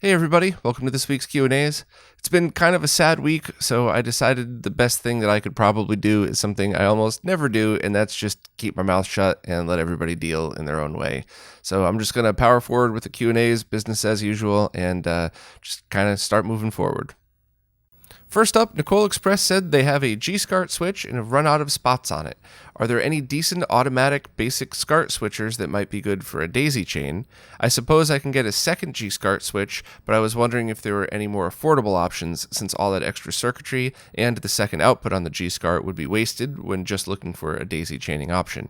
Hey everybody, welcome to this week's Q&As. It's been kind of a sad week, so I decided the best thing that I could probably do is something I almost never do, and that's just keep my mouth shut and let everybody deal in their own way. So I'm just going to power forward with the Q&As, business as usual, and just kind of start moving forward. First up, Nicole Express said they have a G-SCART switch and have run out of spots on it. Are there any decent automatic basic SCART switchers that might be good for a daisy chain? I suppose I can get a second G-SCART switch, but I was wondering if there were any more affordable options since all that extra circuitry and the second output on the G-SCART would be wasted when just looking for a daisy chaining option.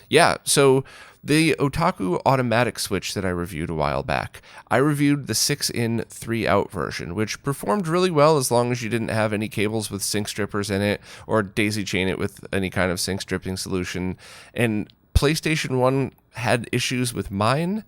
Yeah, so the Otaku automatic switch that I reviewed a while back, I reviewed the 6-in, 3-out version, which performed really well as long as you didn't have any cables with sync strippers in it or daisy chain it with any kind of sync stripping solution. And PlayStation 1 had issues with mine,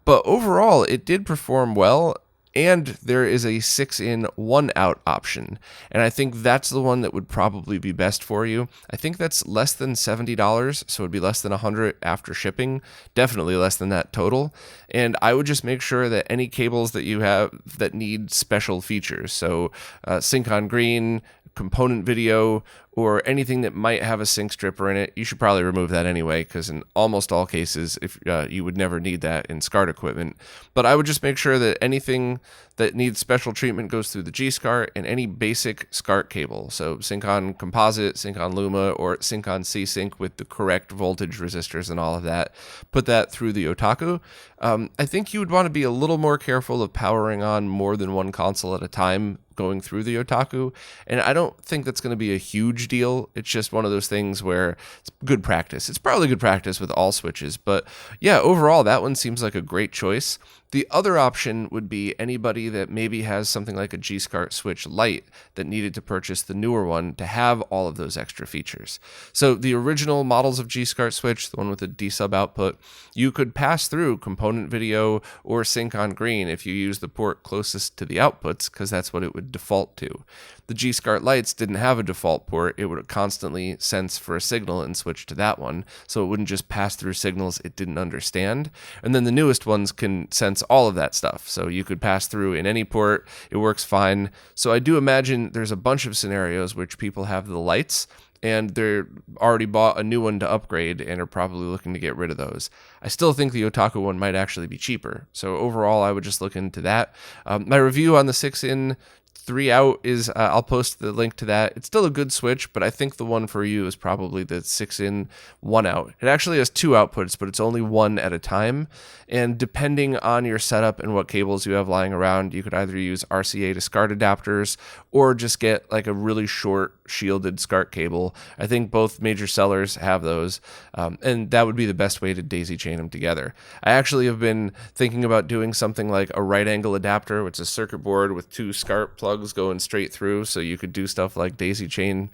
but overall it did perform well. And there is a 6-in, 1-out option. And I think that's the one that would probably be best for you. I think that's less than $70, so it'd be less than $100 after shipping. Definitely less than that total. And I would just make sure that any cables that you have that need special features, so sync on green, component video, or anything that might have a sync stripper in it, you should probably remove that anyway, because in almost all cases, if you would never need that in SCART equipment. But I would just make sure that anything that needs special treatment goes through the G-SCART and any basic SCART cable. So sync on Composite, sync on Luma, or sync on C-Sync with the correct voltage resistors and all of that. Put that through the Otaku. I think you would want to be a little more careful of powering on more than one console at a time going through the Otaku, and I don't think that's going to be a huge deal. It's just one of those things where it's good practice. It's probably good practice with all switches, but yeah, overall that one seems like a great choice. The other option would be anybody that maybe has something like a G-SCART switch Lite that needed to purchase the newer one to have all of those extra features. So the original models of G-SCART switch, the one with the D-sub output, you could pass through component video or sync on green if you use the port closest to the outputs, because that's what it would default to. The G-SCART Lites didn't have a default port. It would constantly sense for a signal and switch to that one, so it wouldn't just pass through signals it didn't understand. And then the newest ones can sense all of that stuff, so you could pass through in any port. It works fine. So I do imagine there's a bunch of scenarios which people have the lights and they're already bought a new one to upgrade and are probably looking to get rid of those. I still think the Otaku one might actually be cheaper. So overall, I would just look into that. My review on the 6-in, 3-out is, I'll post the link to that. It's still a good switch, but I think the one for you is probably the 6-in, 1-out. It actually has 2 outputs, but it's only one at a time. And depending on your setup and what cables you have lying around, you could either use RCA to SCART adapters or just get like a really short shielded SCART cable. I think both major sellers have those, and that would be the best way to daisy chain them together. I actually have been thinking about doing something like a right angle adapter, which is a circuit board with 2 SCART plugs going straight through, so you could do stuff like daisy chain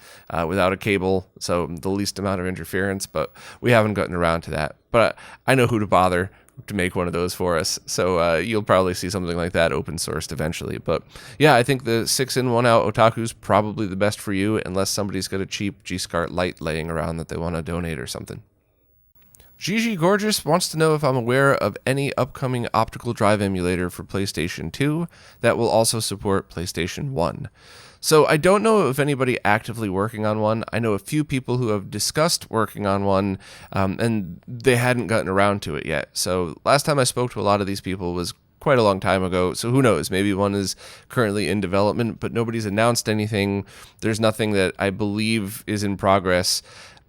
without a cable, so the least amount of interference, but we haven't gotten around to that. But I know who to bother to make one of those for us, so you'll probably see something like that open sourced eventually. But yeah, I think the 6-in, 1-out Otaku is probably the best for you, unless somebody's got a cheap G-SCART Lite laying around that they want to donate or something. Gigi Gorgeous wants to know if I'm aware of any upcoming optical drive emulator for PlayStation 2 that will also support PlayStation 1. So I don't know of anybody actively working on one. I know a few people who have discussed working on one, and they hadn't gotten around to it yet. So last time I spoke to a lot of these people was quite a long time ago, so who knows, maybe one is currently in development, but nobody's announced anything. There's nothing that I believe is in progress.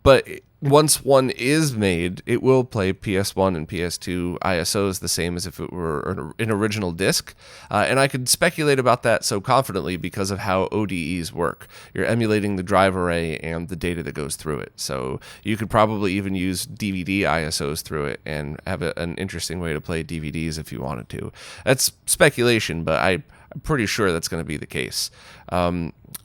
But once one is made, it will play PS1 and PS2 ISOs the same as if it were an original disc. And I could speculate about that so confidently because of how ODEs work. You're emulating the drive array and the data that goes through it. So you could probably even use DVD ISOs through it and have an interesting way to play DVDs if you wanted to. That's speculation, but I'm pretty sure that's going to be the case.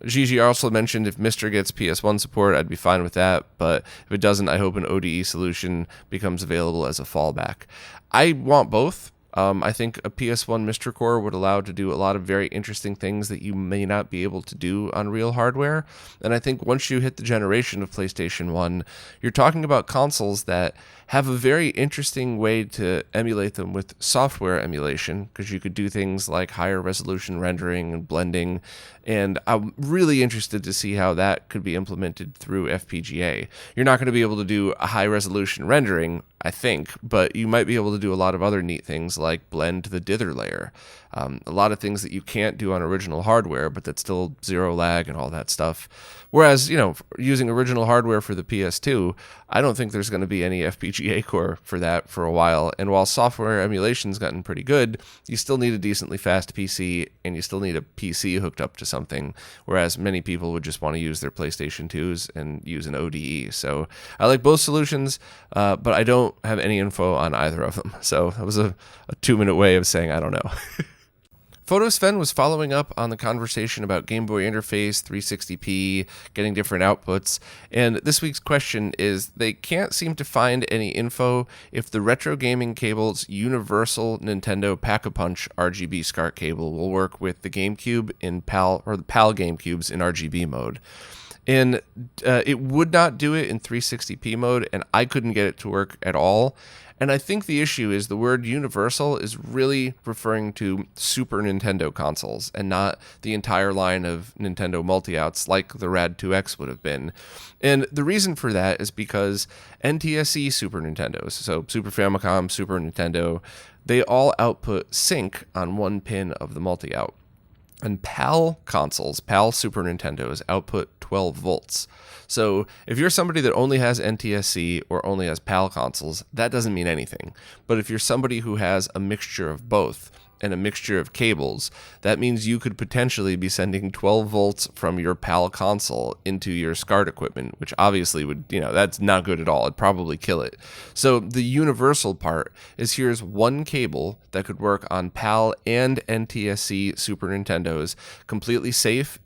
Gigi also mentioned if Mr. gets PS1 support, I'd be fine with that, but if it doesn't, I hope an ODE solution becomes available as a fallback. I want both. I think a PS1 Mr. Core would allow to do a lot of very interesting things that you may not be able to do on real hardware. And I think once you hit the generation of PlayStation 1, you're talking about consoles that have a very interesting way to emulate them with software emulation, because you could do things like higher resolution rendering and blending. And I'm really interested to see how that could be implemented through FPGA. You're not going to be able to do a high resolution rendering, I think, but you might be able to do a lot of other neat things like blend the dither layer. A lot of things that you can't do on original hardware, but that's still zero lag and all that stuff. Whereas, using original hardware for the PS2, I don't think there's going to be any FPGA core for that for a while. And while software emulation's gotten pretty good, you still need a decently fast PC, and you still need a PC hooked up to something, whereas many people would just want to use their PlayStation 2s and use an ODE. So I like both solutions, but I don't have any info on either of them. So that was a 2-minute way of saying I don't know. Photosven was following up on the conversation about Game Boy interface, 360p, getting different outputs, and this week's question is they can't seem to find any info if the Retro Gaming Cable's universal Nintendo Pack-a-Punch RGB SCART cable will work with the Gamecube in PAL, or the PAL Gamecubes in RGB mode. And it would not do it in 360p mode, and I couldn't get it to work at all. And I think the issue is the word universal is really referring to Super Nintendo consoles and not the entire line of Nintendo multi-outs like the Rad2X would have been. And the reason for that is because NTSC Super Nintendos, so Super Famicom, Super Nintendo, they all output sync on one pin of the multi-out. And PAL consoles, PAL Super Nintendos, output 12 volts. So if you're somebody that only has NTSC or only has PAL consoles, that doesn't mean anything. But if you're somebody who has a mixture of both and a mixture of cables, that means you could potentially be sending 12 volts from your PAL console into your SCART equipment, which obviously would, that's not good at all. It'd probably kill it. So the universal part is here's one cable that could work on PAL and NTSC Super Nintendos, completely safe,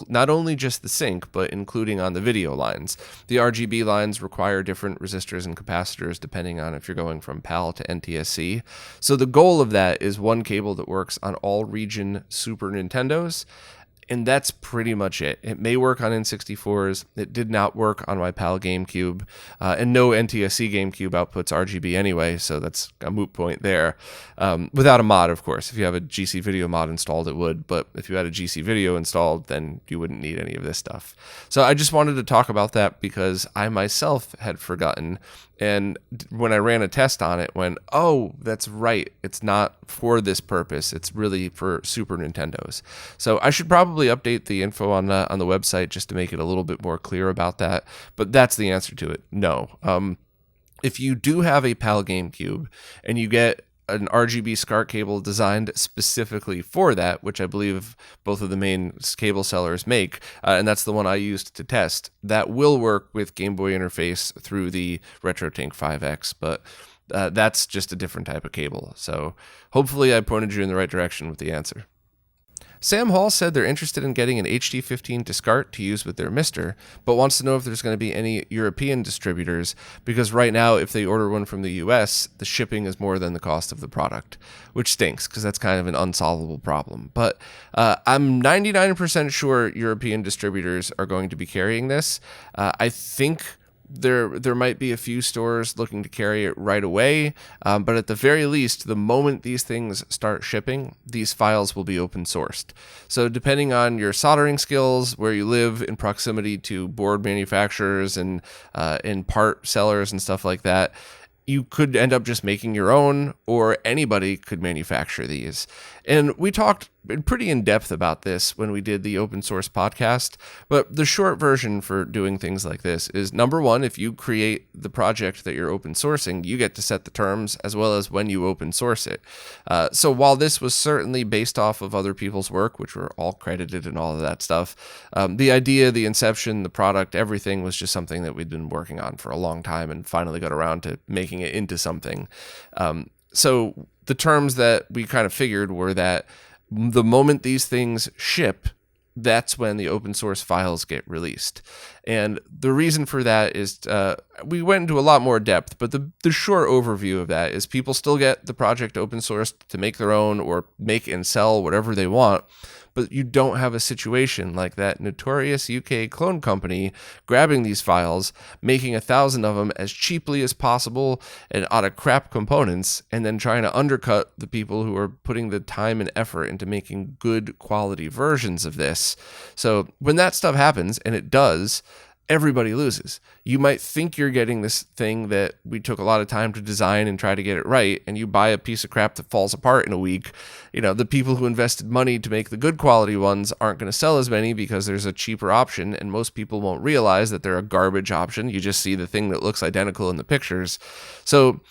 not only just the sync, but including on the video lines. The RGB lines require different resistors and capacitors depending on if you're going from PAL to NTSC. So the goal of that is one cable that works on all region Super Nintendos, and that's pretty much it. It may work on N64s. It did not work on my PAL GameCube, and no NTSC GameCube outputs RGB anyway, so that's a moot point there. Without a mod, of course. If you have a GC Video mod installed, it would, but if you had a GC Video installed, then you wouldn't need any of this stuff. So I just wanted to talk about that because I myself had forgotten, and when I ran a test on it, went, oh, that's right. It's not for this purpose. It's really for Super Nintendos. So I should probably update the info on the website just to make it a little bit more clear about that. But that's the answer to it. No. If you do have a PAL GameCube and you get an RGB SCART cable designed specifically for that, which I believe both of the main cable sellers make, and that's the one I used to test, that will work with Game Boy interface through the RetroTink 5X, but that's just a different type of cable. So hopefully I pointed you in the right direction with the answer. Sam Hall said they're interested in getting an HD15 to SCART to use with their Mister, but wants to know if there's going to be any European distributors, because right now, if they order one from the US, the shipping is more than the cost of the product, which stinks, because that's kind of an unsolvable problem. But I'm 99% sure European distributors are going to be carrying this. I think there might be a few stores looking to carry it right away, but at the very least, the moment these things start shipping, these files will be open sourced. So depending on your soldering skills, where you live in proximity to board manufacturers and part sellers and stuff like that, you could end up just making your own, or anybody could manufacture these. And we talked pretty in depth about this when we did the open source podcast, but the short version for doing things like this is, number one, if you create the project that you're open sourcing, you get to set the terms as well as when you open source it. So while this was certainly based off of other people's work, which were all credited and all of that stuff, the idea, the inception, the product, everything was just something that we'd been working on for a long time and finally got around to making it into something. So the terms that we kind of figured were that the moment these things ship, that's when the open source files get released. And the reason for that is we went into a lot more depth, but the short overview of that is people still get the project open sourced to make their own or make and sell whatever they want. But you don't have a situation like that notorious UK clone company grabbing these files, making 1,000 of them as cheaply as possible and out of crap components, and then trying to undercut the people who are putting the time and effort into making good quality versions of this. So when that stuff happens, and it does, everybody loses. You might think you're getting this thing that we took a lot of time to design and try to get it right, and you buy a piece of crap that falls apart in a week. The people who invested money to make the good quality ones aren't going to sell as many because there's a cheaper option, and most people won't realize that they're a garbage option. You just see the thing that looks identical in the pictures. So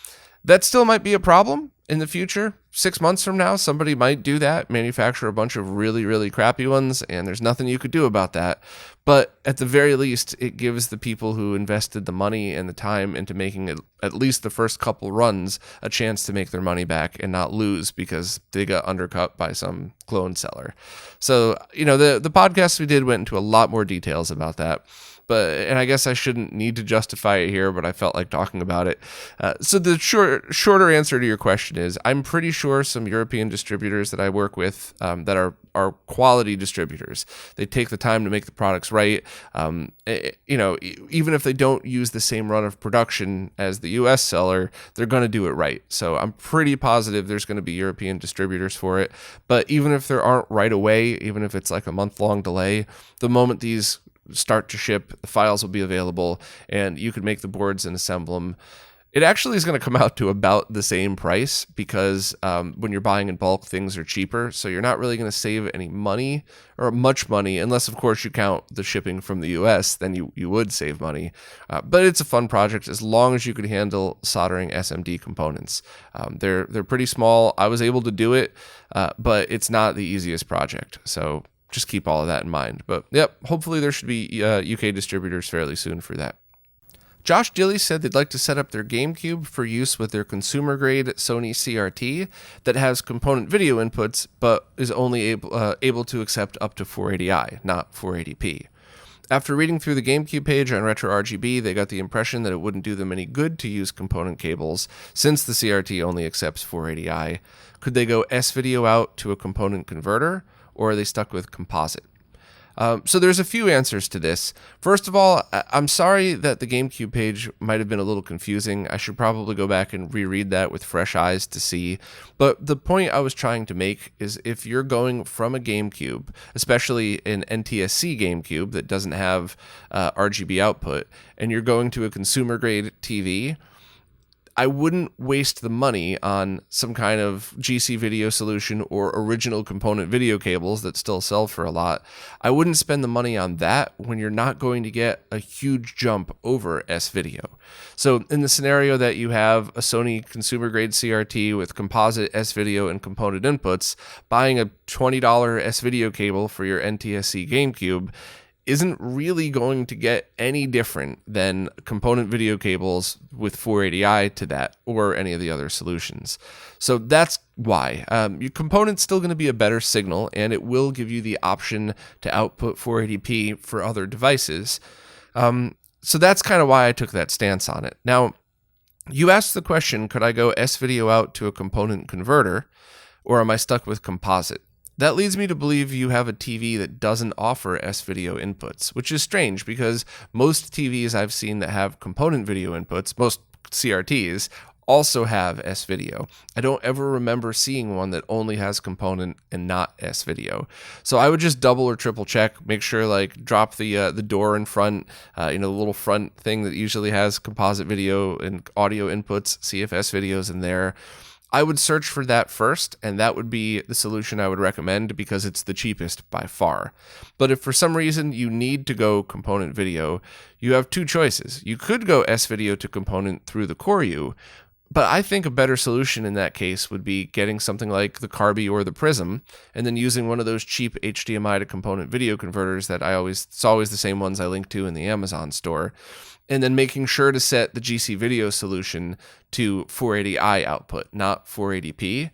that still might be a problem in the future. 6 months from now, somebody might do that, manufacture a bunch of really, really crappy ones, and there's nothing you could do about that. But at the very least, it gives the people who invested the money and the time into making it, at least the first couple runs, a chance to make their money back and not lose because they got undercut by some clone seller. So, the podcast we did went into a lot more details about that. And I guess I shouldn't need to justify it here, but I felt like talking about it. So the shorter answer to your question is, I'm pretty sure some European distributors that I work with that are quality distributors. They take the time to make the products right. Even if they don't use the same run of production as the US seller, they're going to do it right. So I'm pretty positive there's going to be European distributors for it. But even if there aren't right away, even if it's like a month-long delay, the moment these start to ship, the files will be available, and you can make the boards and assemble them. It actually is going to come out to about the same price because when you're buying in bulk, things are cheaper. So you're not really going to save any money or much money, unless, of course, you count the shipping from the US, then you would save money. But it's a fun project as long as you can handle soldering SMD components. They're pretty small. I was able to do it, but it's not the easiest project. So just keep all of that in mind. But yep, hopefully there should be UK distributors fairly soon for that. Josh Dilley said they'd like to set up their Gamecube for use with their consumer-grade Sony CRT that has component video inputs, but is only able to accept up to 480i, not 480p. After reading through the Gamecube page on RetroRGB, they got the impression that it wouldn't do them any good to use component cables, since the CRT only accepts 480i. Could they go S-video out to a component converter, or are they stuck with Composite? So there's a few answers to this. First of all, I'm sorry that the Gamecube page might have been a little confusing. I should probably go back and reread that with fresh eyes to see. But the point I was trying to make is if you're going from a Gamecube, especially an NTSC Gamecube that doesn't have RGB output, and you're going to a consumer-grade TV, I wouldn't waste the money on some kind of GC video solution or original component video cables that still sell for a lot. I wouldn't spend the money on that when you're not going to get a huge jump over S-video. So in the scenario that you have a Sony consumer grade CRT with composite S-video and component inputs, buying a $20 S-video cable for your NTSC Gamecube isn't really going to get any different than component video cables with 480i to that or any of the other solutions. So that's why. Your component's still going to be a better signal, and it will give you the option to output 480p for other devices. So that's kind of why I took that stance on it. Now, you asked the question, could I go S-video out to a component converter, or am I stuck with Composite? That leads me to believe you have a TV that doesn't offer S-video inputs, which is strange because most TVs I've seen that have component video inputs, most CRTs, also have S-video. I don't ever remember seeing one that only has component and not S-video. So I would just double or triple check, make sure drop the door in front, the little front thing that usually has composite video and audio inputs, see if S-video is in there. I would search for that first, and that would be the solution I would recommend because it's the cheapest by far. But if for some reason you need to go component video, you have two choices. You could go S-video to component through the Core U, but I think a better solution in that case would be getting something like the Carby or the Prism, and then using one of those cheap HDMI to component video converters that it's always the same ones I link to in the Amazon store, and then making sure to set the GC video solution to 480i output, not 480p.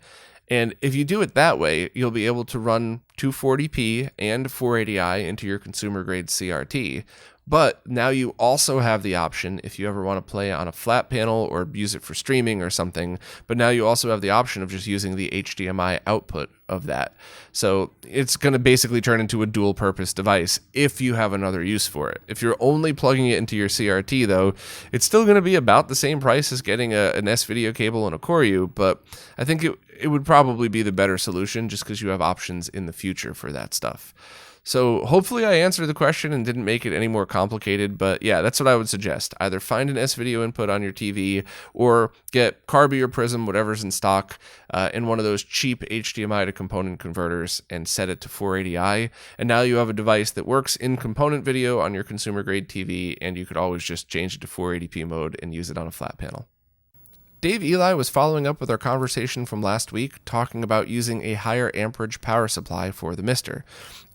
And if you do it that way, you'll be able to run 240p and 480i into your consumer grade CRT But now you also have the option, if you ever want to play on a flat panel or use it for streaming or something, but now you also have the option of just using the HDMI output of that. So it's going to basically turn into a dual purpose device if you have another use for it. If you're only plugging it into your CRT though, it's still going to be about the same price as getting an S-video cable and a Koryu, but I think it would probably be the better solution just because you have options in the future for that stuff. So hopefully I answered the question and didn't make it any more complicated, but yeah, that's what I would suggest. Either find an S-video input on your TV or get Carby or Prism, whatever's in stock, in one of those cheap HDMI to component converters and set it to 480i. And now you have a device that works in component video on your consumer grade TV, and you could always just change it to 480p mode and use it on a flat panel. Dave Eli was following up with our conversation from last week, talking about using a higher amperage power supply for the Mister.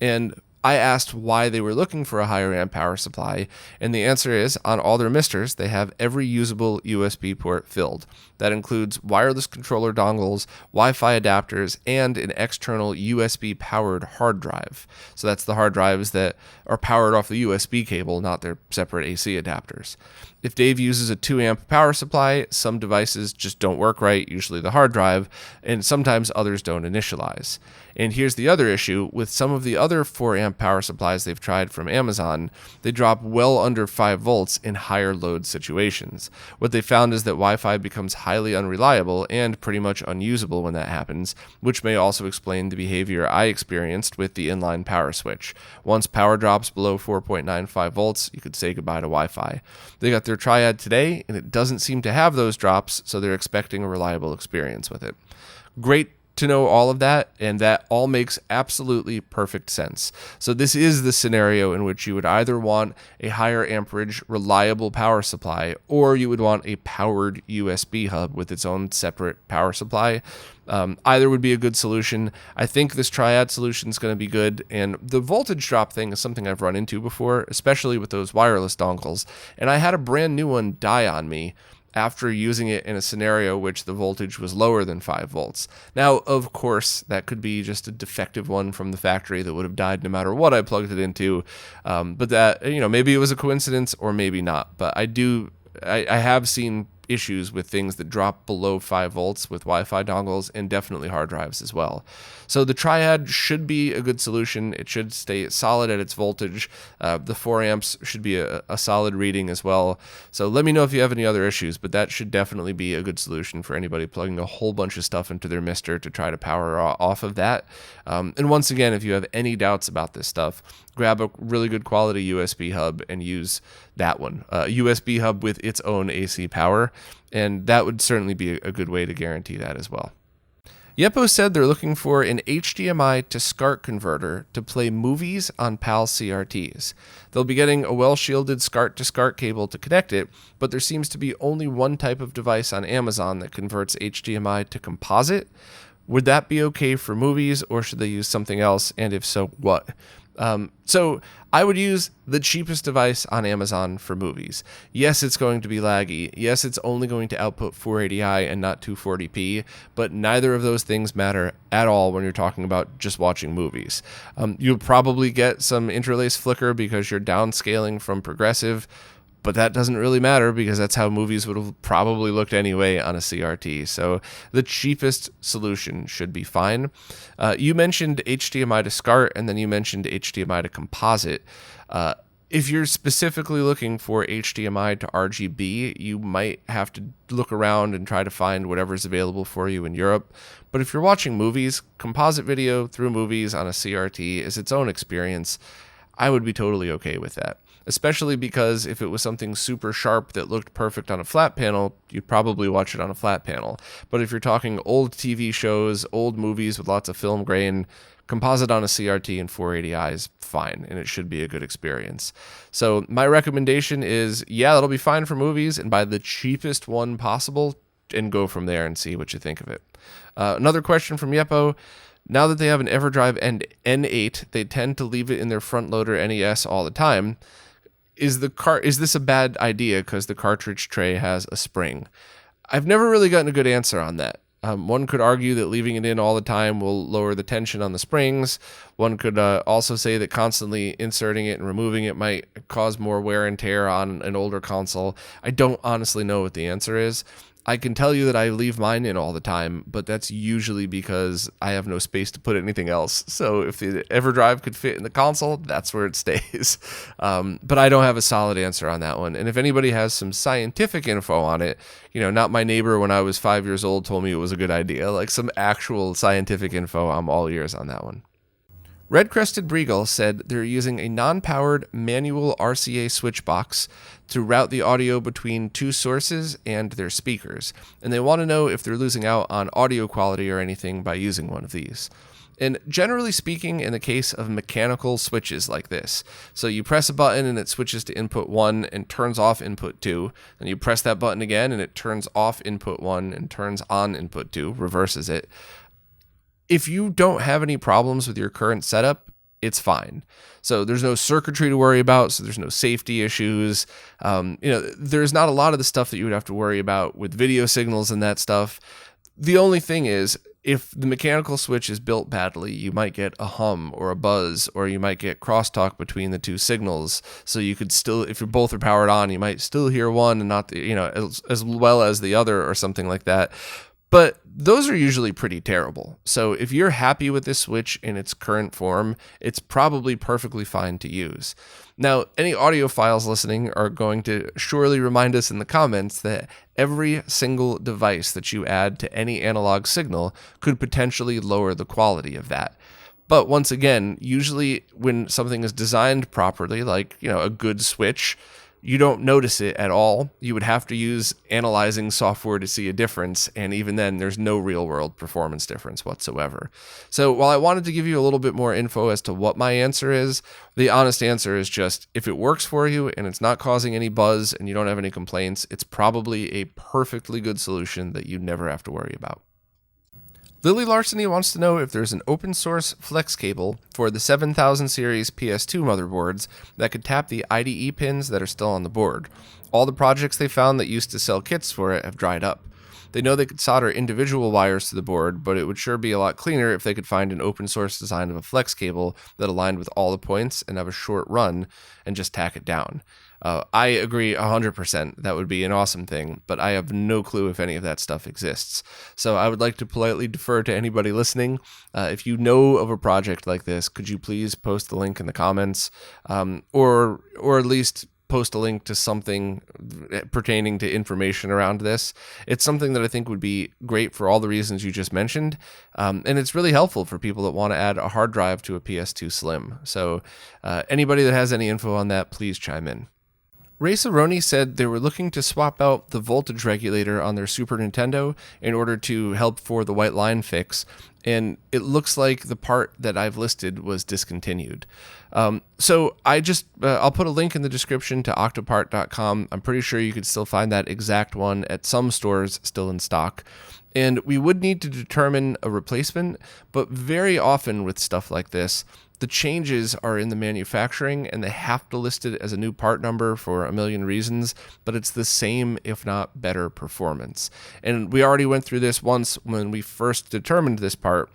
And I asked why they were looking for a higher amp power supply, and the answer is, on all their Misters, they have every usable USB port filled. That includes wireless controller dongles, Wi-Fi adapters, and an external USB-powered hard drive. So that's the hard drives that are powered off the USB cable, not their separate AC adapters. If Dave uses a 2 amp power supply, some devices just don't work right, usually the hard drive, and sometimes others don't initialize. And here's the other issue, with some of the other 4 amp power supplies they've tried from Amazon, they drop well under 5 volts in higher load situations. What they found is that Wi-Fi becomes highly unreliable and pretty much unusable when that happens, which may also explain the behavior I experienced with the inline power switch. Once power drops below 4.95 volts, you could say goodbye to Wi-Fi. They got their Triad today, and it doesn't seem to have those drops, so they're expecting a reliable experience with it. Great to know all of that, and that all makes absolutely perfect sense. So this is the scenario in which you would either want a higher amperage, reliable power supply, or you would want a powered USB hub with its own separate power supply. Either would be a good solution. I think this Triad solution is going to be good, and the voltage drop thing is something I've run into before, especially with those wireless dongles, and I had a brand new one die on me after using it in a scenario which the voltage was lower than 5 volts. Now, of course, that could be just a defective one from the factory that would have died no matter what I plugged it into, but that, maybe it was a coincidence or maybe not, but I have seen issues with things that drop below 5 volts with Wi-Fi dongles and definitely hard drives as well. So the Triad should be a good solution. It should stay solid at its voltage. The 4 amps should be a solid reading as well. So let me know if you have any other issues, but that should definitely be a good solution for anybody plugging a whole bunch of stuff into their Mister to try to power off of that. And once again, if you have any doubts about this stuff, grab a really good quality USB hub and use that one. A USB hub with its own AC power, and that would certainly be a good way to guarantee that as well. Yeppo said they're looking for an HDMI to SCART converter to play movies on PAL CRTs. They'll be getting a well-shielded SCART to SCART cable to connect it, but there seems to be only one type of device on Amazon that converts HDMI to Composite. Would that be okay for movies, or should they use something else, and if so, what? So I would use the cheapest device on Amazon for movies. Yes, it's going to be laggy. Yes, it's only going to output 480i and not 240p, but neither of those things matter at all when you're talking about just watching movies. You'll probably get some interlace flicker because you're downscaling from progressive, but that doesn't really matter because that's how movies would have probably looked anyway on a CRT. So the cheapest solution should be fine. You mentioned HDMI to SCART, and then you mentioned HDMI to Composite. If you're specifically looking for HDMI to RGB, you might have to look around and try to find whatever's available for you in Europe. But if you're watching movies, composite video through movies on a CRT is its own experience. I would be totally okay with that, especially because if it was something super sharp that looked perfect on a flat panel, you'd probably watch it on a flat panel. But if you're talking old TV shows, old movies with lots of film grain, composite on a CRT and 480i is fine, and it should be a good experience. So my recommendation is, yeah, that'll be fine for movies, and buy the cheapest one possible and go from there and see what you think of it. Another question from Yeppo. Now that they have an EverDrive and N8, they tend to leave it in their front loader NES all the time. Is this a bad idea because the cartridge tray has a spring? I've never really gotten a good answer on that. One could argue that leaving it in all the time will lower the tension on the springs. One could also say that constantly inserting it and removing it might cause more wear and tear on an older console. I don't honestly know what the answer is. I can tell you that I leave mine in all the time, but that's usually because I have no space to put anything else. So if the EverDrive could fit in the console, that's where it stays. But I don't have a solid answer on that one. And if anybody has some scientific info on it, not my neighbor when I was 5 years old told me it was a good idea, like some actual scientific info, I'm all ears on that one. Red Crested Breagle said they're using a non-powered manual RCA switch box to route the audio between two sources and their speakers, and they want to know if they're losing out on audio quality or anything by using one of these. And generally speaking, in the case of mechanical switches like this, so you press a button and it switches to input 1 and turns off input 2, and you press that button again and it turns off input 1 and turns on input 2, reverses it. If you don't have any problems with your current setup, it's fine. So there's no circuitry to worry about, so there's no safety issues. There's not a lot of the stuff that you would have to worry about with video signals and that stuff. The only thing is, if the mechanical switch is built badly, you might get a hum or a buzz, or you might get crosstalk between the two signals. So you could still, if you're both are powered on, you might still hear one and not the, as well as the other or something like that. But those are usually pretty terrible. So if you're happy with this switch in its current form, it's probably perfectly fine to use. Now, any audiophiles listening are going to surely remind us in the comments that every single device that you add to any analog signal could potentially lower the quality of that. But once again, usually when something is designed properly, like, a good switch, you don't notice it at all. You would have to use analyzing software to see a difference, and even then, there's no real-world performance difference whatsoever. So while I wanted to give you a little bit more info as to what my answer is, the honest answer is just, if it works for you and it's not causing any buzz and you don't have any complaints, it's probably a perfectly good solution that you never have to worry about. Lily Larceny wants to know if there's an open source flex cable for the 7000 series PS2 motherboards that could tap the IDE pins that are still on the board. All the projects they found that used to sell kits for it have dried up. They know they could solder individual wires to the board, but it would sure be a lot cleaner if they could find an open source design of a flex cable that aligned with all the points and have a short run and just tack it down. I agree 100%. That would be an awesome thing, but I have no clue if any of that stuff exists. So I would like to politely defer to anybody listening. If you know of a project like this, could you please post the link in the comments, or at least post a link to something pertaining to information around this. It's something that I think would be great for all the reasons you just mentioned, and it's really helpful for people that want to add a hard drive to a PS2 Slim. So anybody that has any info on that, please chime in. Ray Cerrone said they were looking to swap out the voltage regulator on their Super Nintendo in order to help for the white line fix, and it looks like the part that I've listed was discontinued. So I'll put a link in the description to octopart.com. I'm pretty sure you could still find that exact one at some stores still in stock. And we would need to determine a replacement, but very often with stuff like this, the changes are in the manufacturing and they have to list it as a new part number for a million reasons, but it's the same, if not better, performance. And we already went through this once when we first determined this part.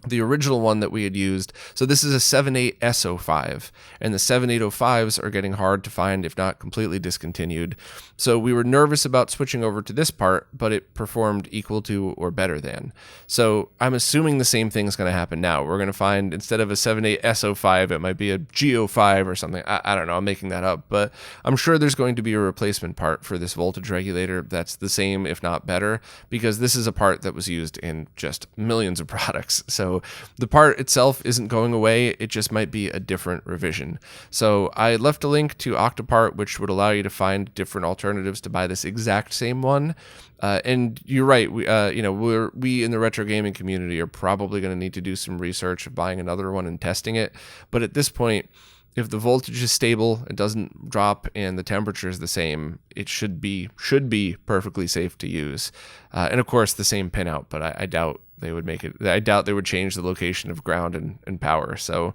The original one that we had used, so this is a 78S05, and the 7805s are getting hard to find, if not completely discontinued. So we were nervous about switching over to this part, but it performed equal to or better than. So I'm assuming the same thing is going to happen now. We're going to find, instead of a 78S05, it might be a G05 or something. I don't know, I'm making that up, but I'm sure there's going to be a replacement part for this voltage regulator that's the same, if not better, because this is a part that was used in just millions of products. So the part itself isn't going away, it just might be a different revision. So I left a link to Octopart, which would allow you to find different alternatives to buy this exact same one. And you're right, we in the retro gaming community are probably going to need to do some research of buying another one and testing it. But at this point, if the voltage is stable, it doesn't drop, and the temperature is the same, it should be perfectly safe to use. And of course, the same pinout, but I doubt they would make it. I doubt they would change the location of ground and power. So,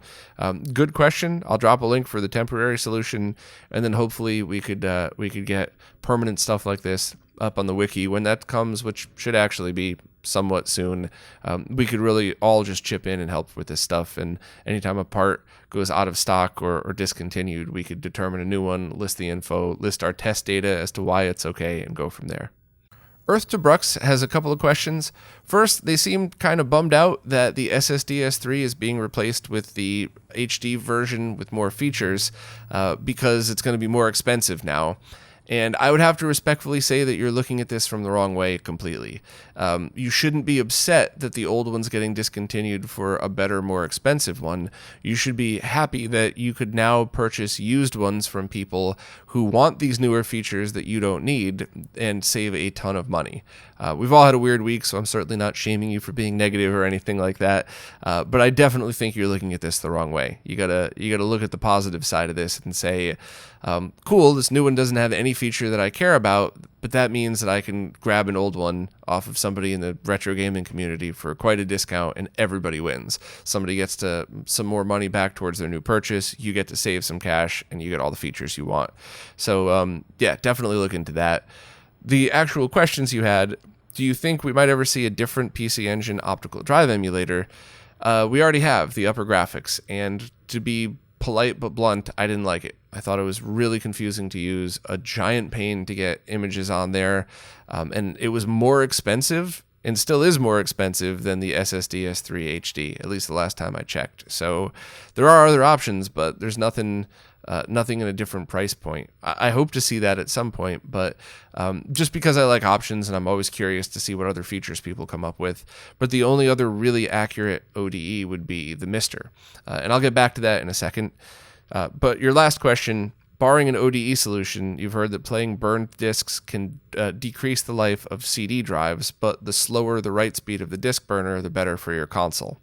good question. I'll drop a link for the temporary solution, and then hopefully we could get permanent stuff like this up on the wiki when that comes, which should actually be somewhat soon. We could really all just chip in and help with this stuff. And anytime a part goes out of stock or discontinued, we could determine a new one, list the info, list our test data as to why it's okay, and go from there. Earth to Brux has a couple of questions. First, they seem kind of bummed out that the SSD S3 is being replaced with the HD version with more features because it's going to be more expensive now. And I would have to respectfully say that you're looking at this from the wrong way completely. You shouldn't be upset that the old one's getting discontinued for a better, more expensive one. You should be happy that you could now purchase used ones from people who want these newer features that you don't need and save a ton of money. We've all had a weird week, so I'm certainly not shaming you for being negative or anything like that. But I definitely think you're looking at this the wrong way. You gotta look at the positive side of this and say, cool, this new one doesn't have any feature that I care about, but that means that I can grab an old one off of somebody in the retro gaming community for quite a discount, and everybody wins. Somebody gets some more money back towards their new purchase, you get to save some cash, and you get all the features you want. So yeah, definitely look into that. The actual questions you had, do you think we might ever see a different PC Engine optical drive emulator? We already have the upper graphics, and to be polite but blunt, I didn't like it. I thought it was really confusing to use, a giant pain to get images on there, and it was more expensive, and still is more expensive than the SSD S3 HD, at least the last time I checked. So there are other options, but there's nothing in a different price point. I hope to see that at some point, but just because I like options and I'm always curious to see what other features people come up with. But the only other really accurate ODE would be the Mister, and I'll get back to that in a second. But your last question, barring an ODE solution, you've heard that playing burned discs can decrease the life of CD drives, but the slower the write speed of the disc burner, the better for your console.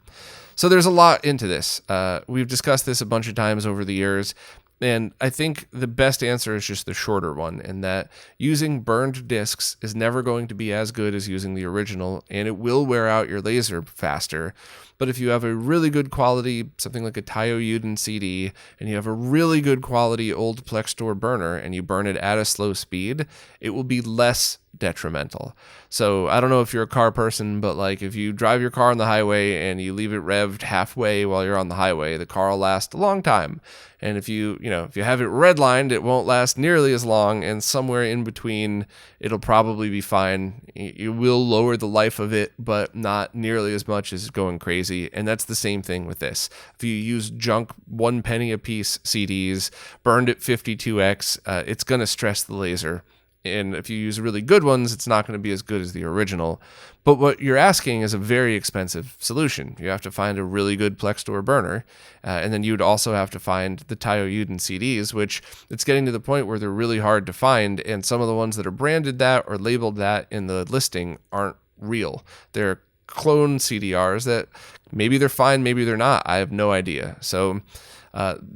So there's a lot into this. We've discussed this a bunch of times over the years, and I think the best answer is just the shorter one, in that using burned discs is never going to be as good as using the original, and it will wear out your laser faster. But if you have a really good quality, something like a Taio Yuden CD, and you have a really good quality old Plex Store burner, and you burn it at a slow speed, it will be less detrimental. So I don't know if you're a car person, but like if you drive your car on the highway and you leave it revved halfway while you're on the highway, the car will last a long time. And if you have it redlined, it won't last nearly as long, and somewhere in between, it'll probably be fine. You will lower the life of it, but not nearly as much as going crazy. And that's the same thing with this. If you use junk 1 penny a piece CDs, burned at 52x, it's going to stress the laser. And if you use really good ones, it's not going to be as good as the original. But what you're asking is a very expensive solution. You have to find a really good Plex Store burner, and then you'd also have to find the Taio Yuden CDs, which it's getting to the point where they're really hard to find, and some of the ones that are branded that or labeled that in the listing aren't real. They're clone CDRs that maybe they're fine, maybe they're not. I have no idea. So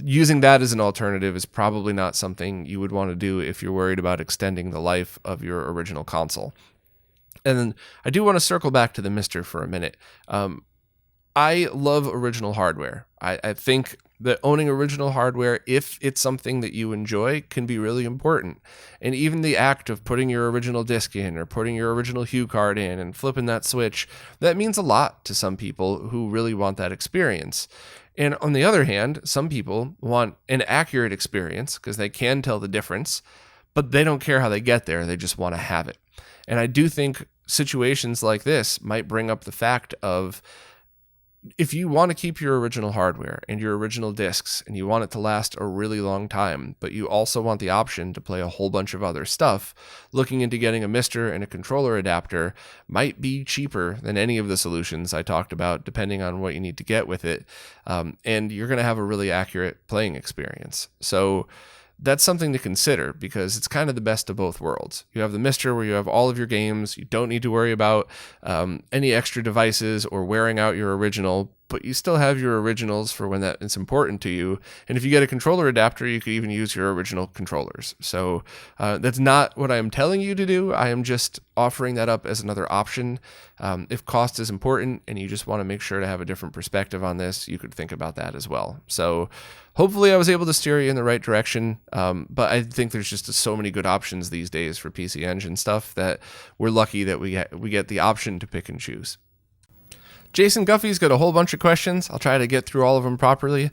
using that as an alternative is probably not something you would want to do if you're worried about extending the life of your original console. And then I do want to circle back to the Mister for a minute. I love original hardware. I think that owning original hardware, if it's something that you enjoy, can be really important. And even the act of putting your original disc in or putting your original Hue card in and flipping that switch, that means a lot to some people who really want that experience. And on the other hand, some people want an accurate experience because they can tell the difference, but they don't care how they get there. They just want to have it. And I do think situations like this might bring up the fact of, if you want to keep your original hardware and your original discs and you want it to last a really long time, but you also want the option to play a whole bunch of other stuff, looking into getting a Mister and a controller adapter might be cheaper than any of the solutions I talked about, depending on what you need to get with it. And you're going to have a really accurate playing experience. So that's something to consider, because it's kind of the best of both worlds. You have the Mister where you have all of your games. You don't need to worry about any extra devices or wearing out your original, but you still have your originals for when that is important to you. And if you get a controller adapter, you could even use your original controllers. So that's not what I am telling you to do. I am just offering that up as another option. If cost is important and you just want to make sure to have a different perspective on this, you could think about that as well. So hopefully I was able to steer you in the right direction. But I think there's just so many good options these days for PC Engine stuff that we're lucky that we get the option to pick and choose. Jason Guffey's got a whole bunch of questions. I'll try to get through all of them properly.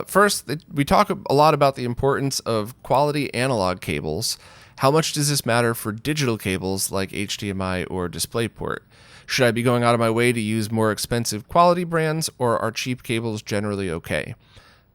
First, we talk a lot about the importance of quality analog cables. How much does this matter for digital cables like HDMI or DisplayPort? Should I be going out of my way to use more expensive quality brands, or are cheap cables generally okay?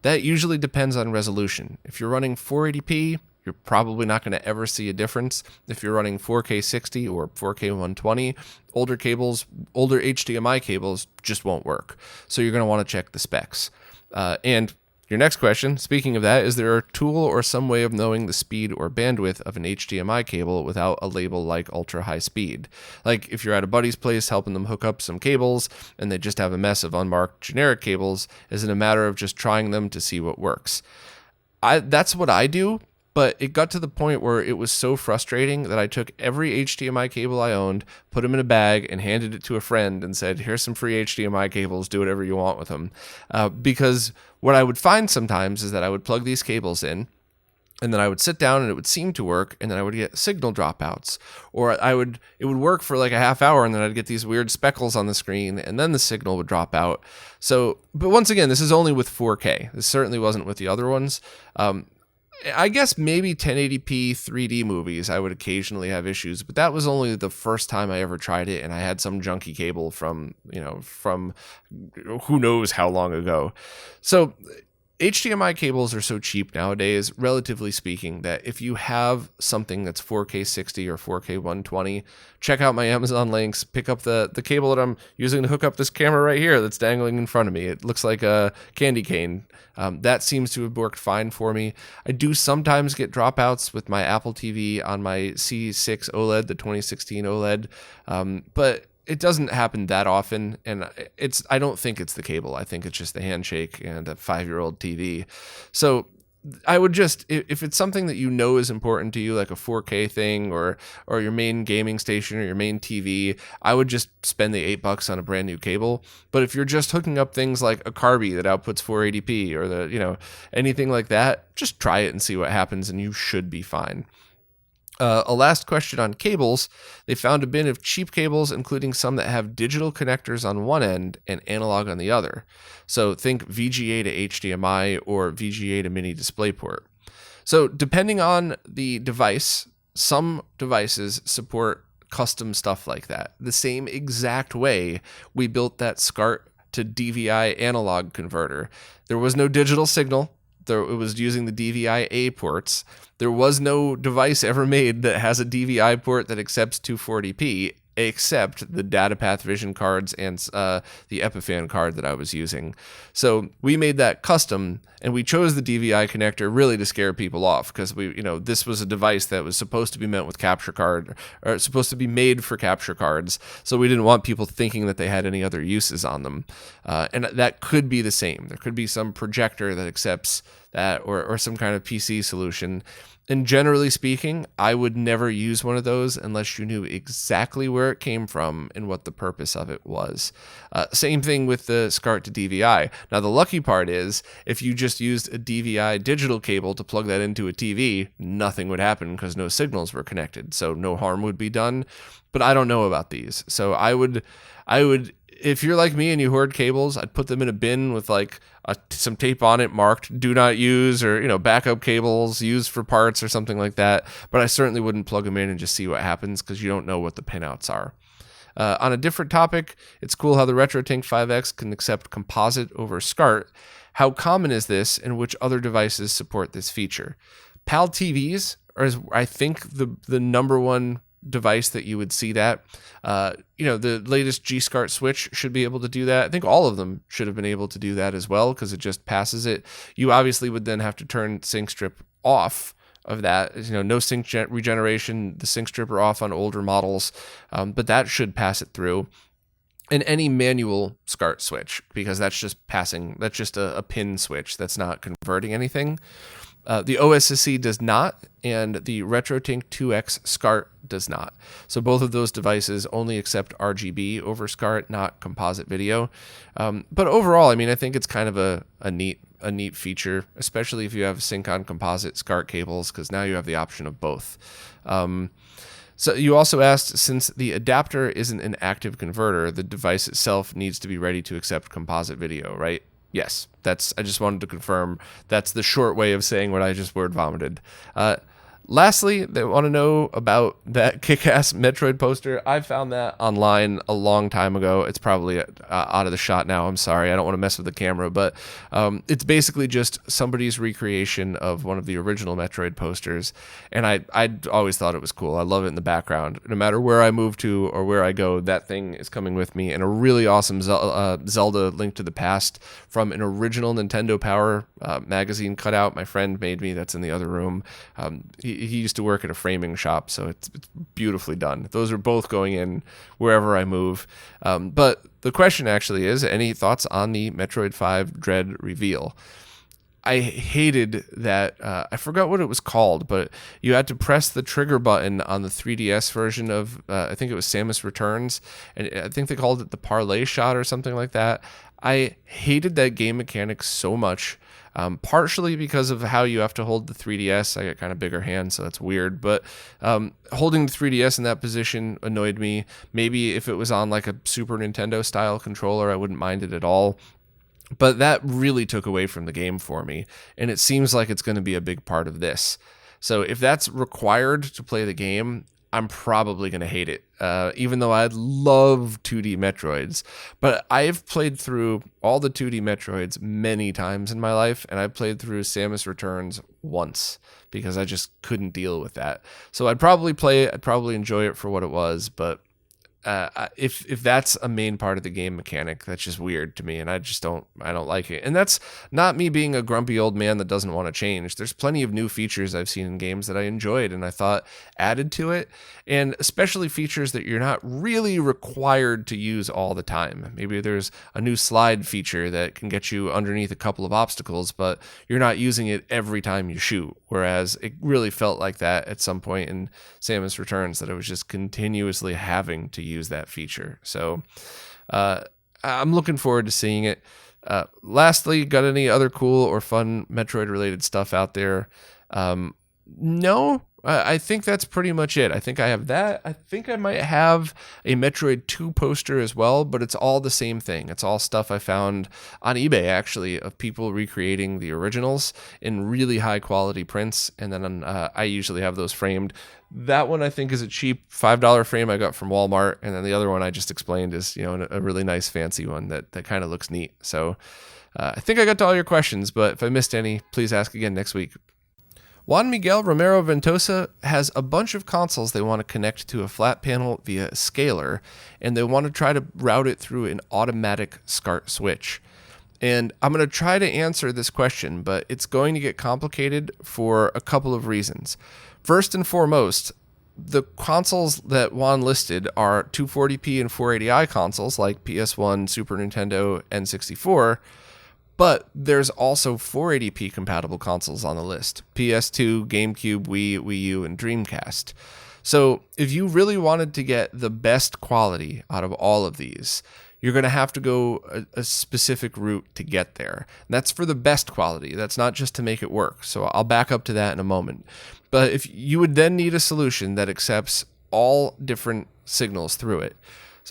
That usually depends on resolution. If you're running 480p, you're probably not going to ever see a difference. If you're running 4K 60 or 4K 120, older HDMI cables just won't work. So you're going to want to check the specs. And your next question, speaking of that, is there a tool or some way of knowing the speed or bandwidth of an HDMI cable without a label like ultra high speed? Like if you're at a buddy's place helping them hook up some cables and they just have a mess of unmarked generic cables, is it a matter of just trying them to see what works? That's what I do. But it got to the point where it was so frustrating that I took every HDMI cable I owned, put them in a bag, and handed it to a friend and said, here's some free HDMI cables, do whatever you want with them. Because what I would find sometimes is that I would plug these cables in, and then I would sit down and it would seem to work, and then I would get signal dropouts. Or it would work for like a half hour, and then I'd get these weird speckles on the screen, and then the signal would drop out. So, but once again, this is only with 4K. This certainly wasn't with the other ones. I guess maybe 1080p 3D movies, I would occasionally have issues, but that was only the first time I ever tried it, and I had some junky cable from who knows how long ago. So HDMI cables are so cheap nowadays, relatively speaking, that if you have something that's 4K 60 or 4K 120, check out my Amazon links, pick up the cable that I'm using to hook up this camera right here that's dangling in front of me. It looks like a candy cane. That seems to have worked fine for me. I do sometimes get dropouts with my Apple TV on my C6 OLED, the 2016 OLED, but it doesn't happen that often, and I don't think it's the cable. I think it's just the handshake and a 5-year-old TV. So I would just, if it's something that you know is important to you, like a 4K thing or your main gaming station or your main TV, I would just spend the $8 on a brand new cable. But if you're just hooking up things like a Carby that outputs 480p or anything like that, just try it and see what happens, and you should be fine. A last question on cables. They found a bin of cheap cables, including some that have digital connectors on one end and analog on the other. So think VGA to HDMI or VGA to mini DisplayPort. So depending on the device, some devices support custom stuff like that. The same exact way we built that SCART to DVI analog converter. There was no digital signal. It was using the DVI-A ports. There was no device ever made that has a DVI port that accepts 240p, except the DataPath Vision cards and the Epiphan card that I was using. So we made that custom, and we chose the DVI connector really to scare people off, because this was a device that was supposed to be meant with capture card, or supposed to be made for capture cards. So we didn't want people thinking that they had any other uses on them. And that could be the same. There could be some projector that accepts that, or some kind of PC solution. And generally speaking, I would never use one of those unless you knew exactly where it came from and what the purpose of it was. Same thing with the SCART to DVI. Now, the lucky part is if you just used a DVI digital cable to plug that into a TV, nothing would happen because no signals were connected. So no harm would be done. But I don't know about these. So I would, if you're like me and you hoard cables, I'd put them in a bin with like some tape on it marked do not use, or backup cables used for parts or something like that. But I certainly wouldn't plug them in and just see what happens, because you don't know what the pinouts are. On a different topic, it's cool how the RetroTink 5X can accept Composite over SCART. How common is this, and which other devices support this feature? PAL TVs are, I think, the number one device that you would see that. The latest G-SCART switch should be able to do that. I think all of them should have been able to do that as well, because it just passes it. You obviously would then have to turn sync strip off of that. No sync regeneration, the sync strip are off on older models, but that should pass it through. and any manual SCART switch, because that's just a pin switch that's not converting anything. The OSSC does not, and the RetroTink 2X SCART does not. So both of those devices only accept RGB over SCART, not composite video. But overall, I mean, I think it's kind of a neat feature, especially if you have sync-on composite SCART cables, because now you have the option of both. So you also asked, since the adapter isn't an active converter, the device itself needs to be ready to accept composite video, right? Yes, I just wanted to confirm that's the short way of saying what I just word vomited. Lastly, they want to know about that kick-ass Metroid poster. I found that online a long time ago. It's probably out of the shot now. I'm sorry. I don't want to mess with the camera, but it's basically just somebody's recreation of one of the original Metroid posters, and I always thought it was cool. I love it in the background. No matter where I move to or where I go, that thing is coming with me, and a really awesome Zelda Link to the Past from an original Nintendo Power magazine cutout my friend made me that's in the other room. He used to work at a framing shop, so it's beautifully done. Those are both going in wherever I move. But the question actually is, any thoughts on the Metroid 5 Dread reveal? I hated that, I forgot what it was called, but you had to press the trigger button on the 3DS version of, I think it was Samus Returns, and I think they called it the parlay shot or something like that. I hated that game mechanic so much. Partially because of how you have to hold the 3DS. I got kind of bigger hands, so that's weird. But holding the 3DS in that position annoyed me. Maybe if it was on like a Super Nintendo style controller, I wouldn't mind it at all. But that really took away from the game for me. And it seems like it's going to be a big part of this. So if that's required to play the game, I'm probably going to hate it, even though I love 2D Metroids. But I've played through all the 2D Metroids many times in my life, and I've played through Samus Returns once because I just couldn't deal with that. So I'd probably play it, I'd probably enjoy it for what it was, but if that's a main part of the game mechanic, that's just weird to me, and I don't like it. And that's not me being a grumpy old man that doesn't want to change. There's plenty of new features I've seen in games that I enjoyed and I thought added to it, and especially features that you're not really required to use all the time. Maybe there's a new slide feature that can get you underneath a couple of obstacles, but you're not using it every time you shoot, whereas it really felt like that at some point in Samus Returns, that I was just continuously having to use that feature. So I'm looking forward to seeing it. Lastly, got any other cool or fun Metroid related stuff out there? No, I think that's pretty much it. I think I have that. I think I might have a Metroid 2 poster as well, but it's all the same thing. It's all stuff I found on eBay, actually, of people recreating the originals in really high quality prints, and then I usually have those framed. That one I think is a cheap $5 frame I got from Walmart, and then the other one I just explained is, a really nice fancy one that kind of looks neat. So I think I got to all your questions, but if I missed any, please ask again next week. Juan Miguel Romero Ventosa has a bunch of consoles they want to connect to a flat panel via a scaler, and they want to try to route it through an automatic SCART switch. And I'm going to try to answer this question, but it's going to get complicated for a couple of reasons. First and foremost, the consoles that Juan listed are 240p and 480i consoles like PS1, Super Nintendo, N64, but there's also 480p compatible consoles on the list: PS2, Gamecube, Wii, Wii U, and Dreamcast. So if you really wanted to get the best quality out of all of these, you're going to have to go a specific route to get there. And that's for the best quality. That's not just to make it work. So I'll back up to that in a moment. But if you would then need a solution that accepts all different signals through it.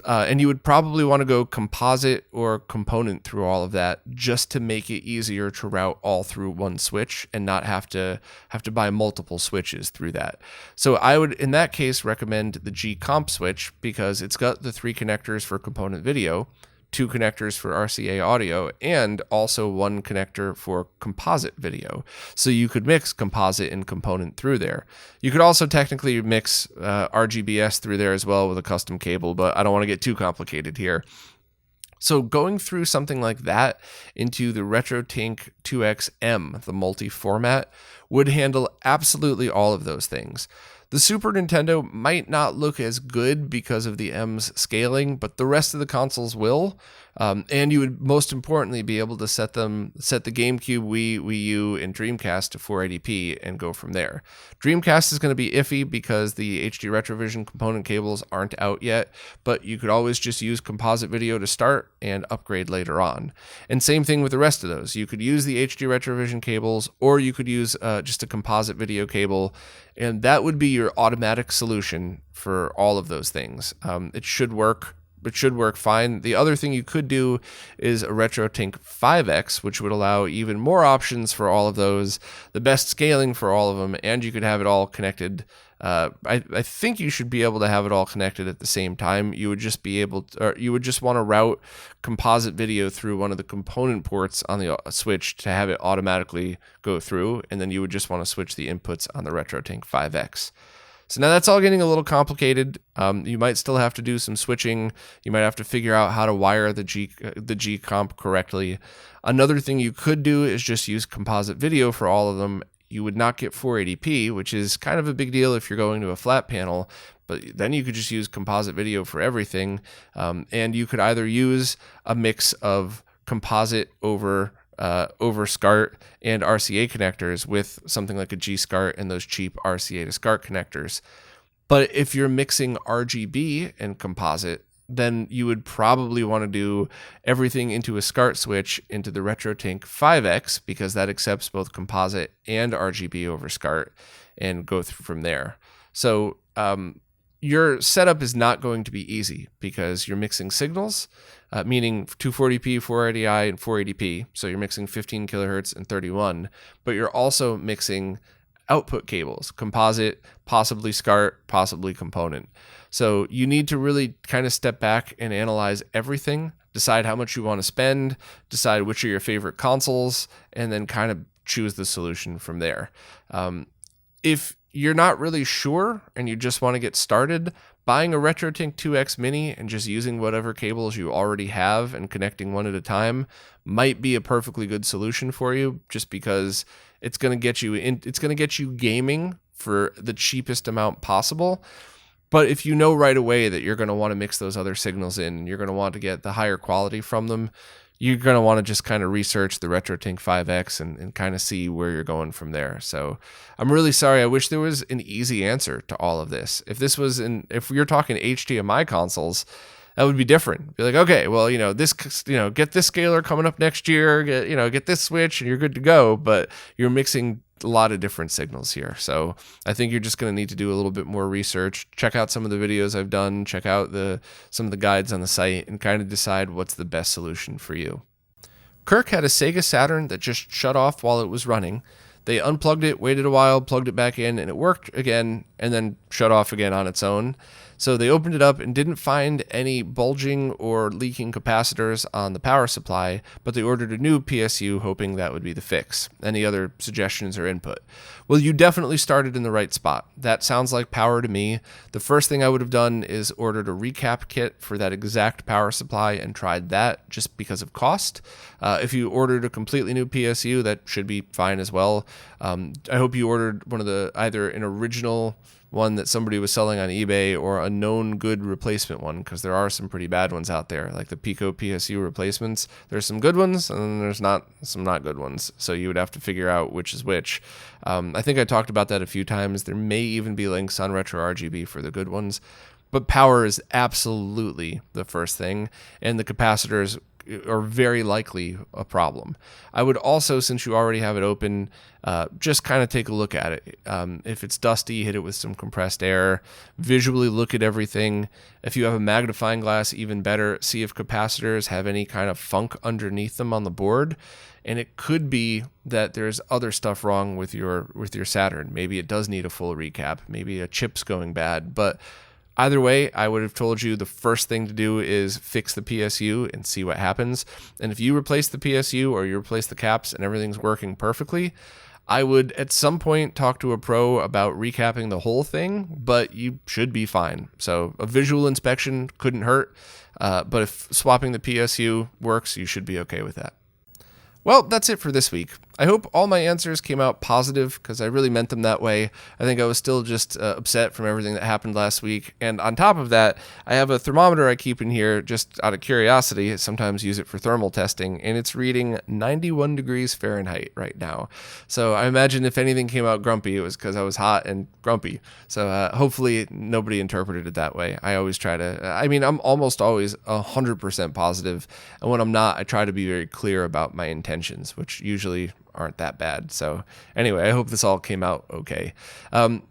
And you would probably want to go composite or component through all of that just to make it easier to route all through one switch and not have to buy multiple switches through that. So I would, in that case, recommend the G-Comp switch because it's got the 3 connectors for component video, 2 connectors for RCA audio, and also 1 connector for composite video. So you could mix composite and component through there. You could also technically mix RGBS through there as well with a custom cable, but I don't want to get too complicated here. So going through something like that into the RetroTink 2XM, the multi-format, would handle absolutely all of those things. The Super Nintendo might not look as good because of the M's scaling, but the rest of the consoles will. And you would most importantly be able to set the GameCube, Wii U, and Dreamcast to 480p and go from there. Dreamcast is going to be iffy because the HD Retrovision component cables aren't out yet, but you could always just use composite video to start and upgrade later on. And same thing with the rest of those. You could use the HD Retrovision cables, or you could use just a composite video cable, and that would be your automatic solution for all of those things. It should work. It should work fine. The other thing you could do is a RetroTink 5X, which would allow even more options for all of those, the best scaling for all of them, and you could have it all connected. I think you should be able to have it all connected at the same time. You would just be able to, or you would just want to route composite video through one of the component ports on the switch to have it automatically go through, and then you would just want to switch the inputs on the RetroTink 5X. So now that's all getting a little complicated. You might still have to do some switching. You might have to figure out how to wire the G comp correctly. Another thing you could do is just use composite video for all of them. You would not get 480p, which is kind of a big deal if you're going to a flat panel, but then you could just use composite video for everything. And you could either use a mix of composite over SCART and RCA connectors with something like a G-SCART and those cheap RCA to SCART connectors. But if you're mixing RGB and composite, then you would probably want to do everything into a SCART switch into the RetroTink 5X, because that accepts both composite and RGB over SCART, and go through from there. So your setup is not going to be easy because you're mixing signals, meaning 240p, 480i, and 480p. So you're mixing 15 kilohertz and 31, but you're also mixing output cables, composite, possibly SCART, possibly component. So you need to really kind of step back and analyze everything, decide how much you want to spend, decide which are your favorite consoles, and then kind of choose the solution from there. If you're not really sure and you just want to get started, buying a RetroTink 2X Mini and just using whatever cables you already have and connecting one at a time might be a perfectly good solution for you, just because it's going to get you gaming for the cheapest amount possible. But if you know right away that you're going to want to mix those other signals in and you're going to want to get the higher quality from them, you're going to want to just kind of research the RetroTink 5X and kind of see where you're going from there. So I'm really sorry. I wish there was an easy answer to all of this. If you're talking HDMI consoles, that would be different. Be like, okay, well, get this scaler coming up next year, get this switch and you're good to go. But you're mixing a lot of different signals here. So I think you're just going to need to do a little bit more research, check out some of the videos I've done, check out some of the guides on the site, and kind of decide what's the best solution for you. Kirk had a Sega Saturn that just shut off while it was running. They unplugged it, waited a while, plugged it back in, and it worked again, and then shut off again on its own. So they opened it up and didn't find any bulging or leaking capacitors on the power supply, but they ordered a new PSU hoping that would be the fix. Any other suggestions or input? Well, you definitely started in the right spot. That sounds like power to me. The first thing I would have done is ordered a recap kit for that exact power supply and tried that, just because of cost. If you ordered a completely new PSU, that should be fine as well. I hope you ordered either an original one that somebody was selling on eBay or a known good replacement one, because there are some pretty bad ones out there, like the Pico PSU replacements. There's some good ones and then there's some not good ones, so you would have to figure out which is which. I think I talked about that a few times. There may even be links on RetroRGB for the good ones, but power is absolutely the first thing, and the capacitors are very likely a problem. I would also, since you already have it open, just kind of take a look at it. If it's dusty, hit it with some compressed air. Visually look at everything. If you have a magnifying glass, even better. See if capacitors have any kind of funk underneath them on the board. And it could be that there's other stuff wrong with your Saturn. Maybe it does need a full recap. Maybe a chip's going bad. But either way, I would have told you the first thing to do is fix the PSU and see what happens. And if you replace the PSU or you replace the caps and everything's working perfectly, I would at some point talk to a pro about recapping the whole thing, but you should be fine. So a visual inspection couldn't hurt, but if swapping the PSU works, you should be okay with that. Well, that's it for this week. I hope all my answers came out positive because I really meant them that way. I think I was still just upset from everything that happened last week. And on top of that, I have a thermometer I keep in here just out of curiosity. I sometimes use it for thermal testing, and it's reading 91 degrees Fahrenheit right now. So I imagine if anything came out grumpy, it was because I was hot and grumpy. So hopefully nobody interpreted it that way. I always try to, I'm almost always 100% positive. And when I'm not, I try to be very clear about my intentions, which usually aren't that bad. So anyway, I hope this all came out okay.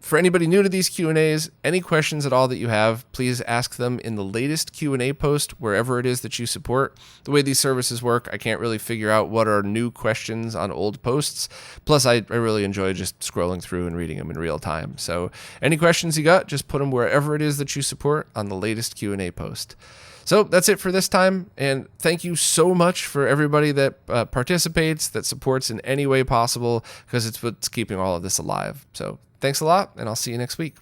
For anybody new to these Q&As, any questions at all that you have, please ask them in the latest Q&A post, wherever it is that you support. The way these services work, I can't really figure out what are new questions on old posts. Plus, I really enjoy just scrolling through and reading them in real time. So any questions you got, just put them wherever it is that you support on the latest Q&A post. So that's it for this time, and thank you so much for everybody that participates, that supports in any way possible, because it's what's keeping all of this alive. So thanks a lot, and I'll see you next week.